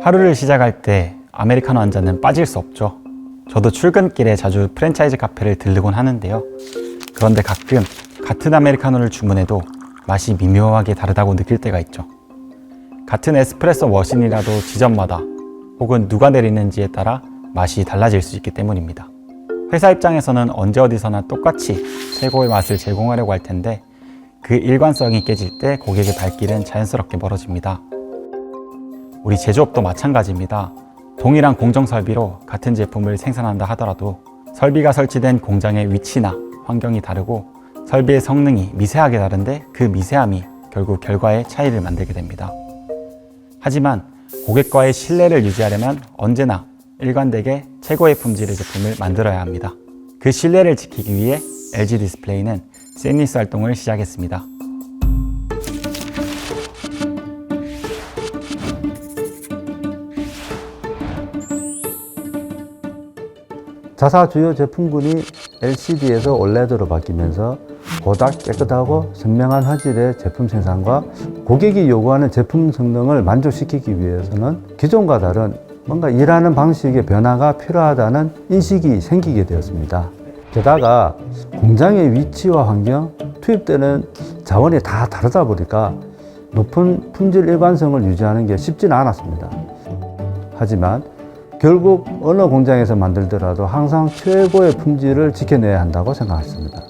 하루를 시작할 때 아메리카노 한 잔은 빠질 수 없죠. 저도 출근길에 자주 프랜차이즈 카페를 들르곤 하는데요. 그런데 가끔 같은 아메리카노를 주문해도 맛이 미묘하게 다르다고 느낄 때가 있죠. 같은 에스프레소 머신이라도 지점마다 혹은 누가 내리는지에 따라 맛이 달라질 수 있기 때문입니다. 회사 입장에서는 언제 어디서나 똑같이 최고의 맛을 제공하려고 할 텐데 그 일관성이 깨질 때 고객의 발길은 자연스럽게 멀어집니다. 우리 제조업도 마찬가지입니다. 동일한 공정 설비로 같은 제품을 생산한다 하더라도 설비가 설치된 공장의 위치나 환경이 다르고 설비의 성능이 미세하게 다른데 그 미세함이 결국 결과의 차이를 만들게 됩니다. 하지만 고객과의 신뢰를 유지하려면 언제나 일관되게 최고의 품질의 제품을 만들어야 합니다. 그 신뢰를 지키기 위해 LG 디스플레이는 샌리스 활동을 시작했습니다. 자사 주요 제품군이 LCD에서 OLED로 바뀌면서 보다 깨끗하고 선명한 화질의 제품 생산과 고객이 요구하는 제품 성능을 만족시키기 위해서는 기존과 다른 뭔가 일하는 방식의 변화가 필요하다는 인식이 생기게 되었습니다. 게다가 공장의 위치와 환경, 투입되는 자원이 다 다르다 보니까 높은 품질 일관성을 유지하는 게 쉽지는 않았습니다. 하지만 결국 어느 공장에서 만들더라도 항상 최고의 품질을 지켜내야 한다고 생각했습니다.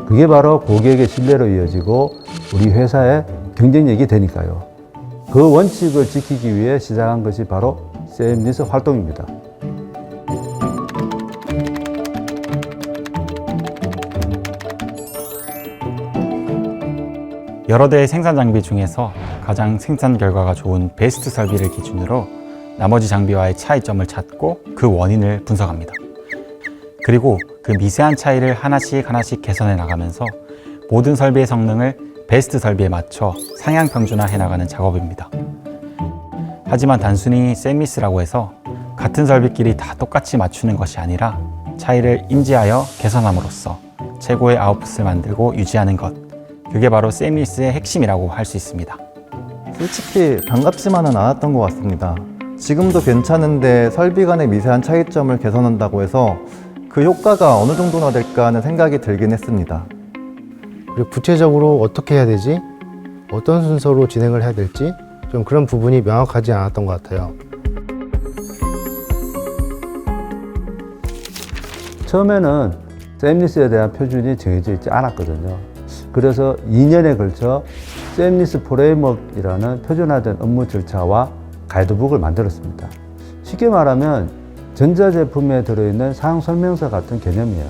그게 바로 고객의 신뢰로 이어지고 우리 회사의 경쟁력이 되니까요. 그 원칙을 지키기 위해 시작한 것이 바로 샌리스 활동입니다. 여러 대의 생산 장비 중에서 가장 생산 결과가 좋은 베스트 설비를 기준으로 나머지 장비와의 차이점을 찾고 그 원인을 분석합니다. 그리고 그 미세한 차이를 하나씩 개선해 나가면서 모든 설비의 성능을 베스트 설비에 맞춰 상향 평준화해 나가는 작업입니다. 하지만 단순히 샌리스라고 해서 같은 설비끼리 다 똑같이 맞추는 것이 아니라 차이를 인지하여 개선함으로써 최고의 아웃풋을 만들고 유지하는 것, 그게 바로 샌리스의 핵심이라고 할 수 있습니다. 솔직히 반갑지만은 않았던 것 같습니다. 지금도 괜찮은데 설비 간의 미세한 차이점을 개선한다고 해서 그 효과가 어느 정도나 될까 하는 생각이 들긴 했습니다. 그리고 구체적으로 어떻게 해야 되지? 어떤 순서로 진행을 해야 될지 좀 그런 부분이 명확하지 않았던 것 같아요. 처음에는 샌리스에 대한 표준이 정해져 있지 않았거든요. 그래서 2년에 걸쳐 샌리스 프레임워크이라는 표준화된 업무 절차와 가이드북을 만들었습니다. 쉽게 말하면 전자제품에 들어있는 사용설명서 같은 개념이에요.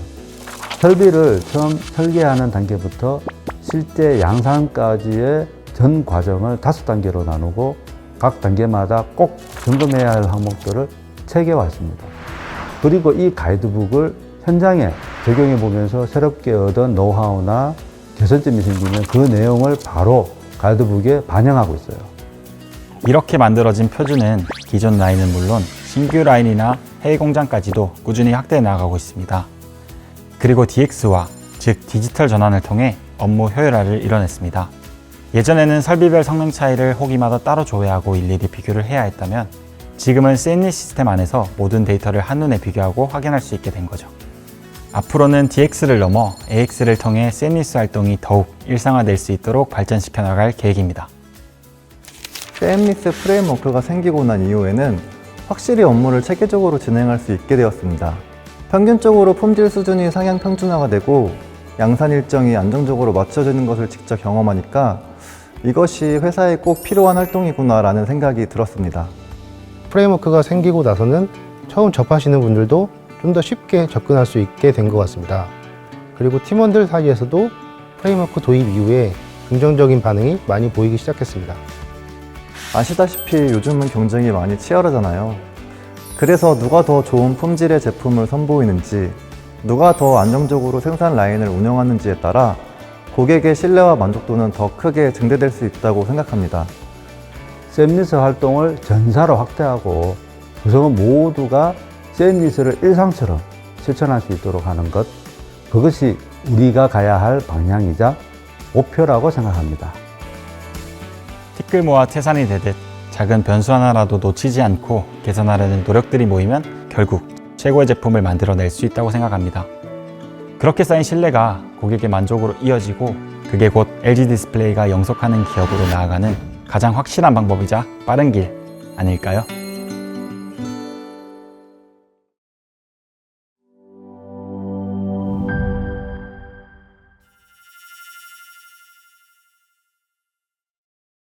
설비를 처음 설계하는 단계부터 실제 양산까지의 전 과정을 5단계로 나누고 각 단계마다 꼭 점검해야 할 항목들을 체계화했습니다. 그리고 이 가이드북을 현장에 적용해 보면서 새롭게 얻은 노하우나 개선점이 생기면 그 내용을 바로 가이드북에 반영하고 있어요. 이렇게 만들어진 표준은 기존 라인은 물론 신규 라인이나 해외 공장까지도 꾸준히 확대해 나가고 있습니다. 그리고 DX화, 즉 디지털 전환을 통해 업무 효율화를 이뤄냈습니다. 예전에는 설비별 성능 차이를 호기마다 따로 조회하고 일일이 비교를 해야 했다면 지금은 샌리스 시스템 안에서 모든 데이터를 한눈에 비교하고 확인할 수 있게 된 거죠. 앞으로는 DX를 넘어 AX를 통해 샌리스 활동이 더욱 일상화될 수 있도록 발전시켜 나갈 계획입니다. 샌리스 프레임워크가 생기고 난 이후에는 확실히 업무를 체계적으로 진행할 수 있게 되었습니다. 평균적으로 품질 수준이 상향 평준화가 되고 양산 일정이 안정적으로 맞춰지는 것을 직접 경험하니까 이것이 회사에 꼭 필요한 활동이구나 라는 생각이 들었습니다. 프레임워크가 생기고 나서는 처음 접하시는 분들도 좀 더 쉽게 접근할 수 있게 된 것 같습니다. 그리고 팀원들 사이에서도 프레임워크 도입 이후에 긍정적인 반응이 많이 보이기 시작했습니다. 아시다시피 요즘은 경쟁이 많이 치열하잖아요. 그래서 누가 더 좋은 품질의 제품을 선보이는지, 누가 더 안정적으로 생산 라인을 운영하는지에 따라 고객의 신뢰와 만족도는 더 크게 증대될 수 있다고 생각합니다. 샌리스 활동을 전사로 확대하고 구성원 모두가 샌리스를 일상처럼 실천할 수 있도록 하는 것, 그것이 우리가 가야 할 방향이자 목표라고 생각합니다. 티끌 모아 태산이 되듯 작은 변수 하나라도 놓치지 않고 개선하려는 노력들이 모이면 결국 최고의 제품을 만들어낼 수 있다고 생각합니다. 그렇게 쌓인 신뢰가 고객의 만족으로 이어지고 그게 곧 LG 디스플레이가 영속하는 기업으로 나아가는 가장 확실한 방법이자 빠른 길 아닐까요?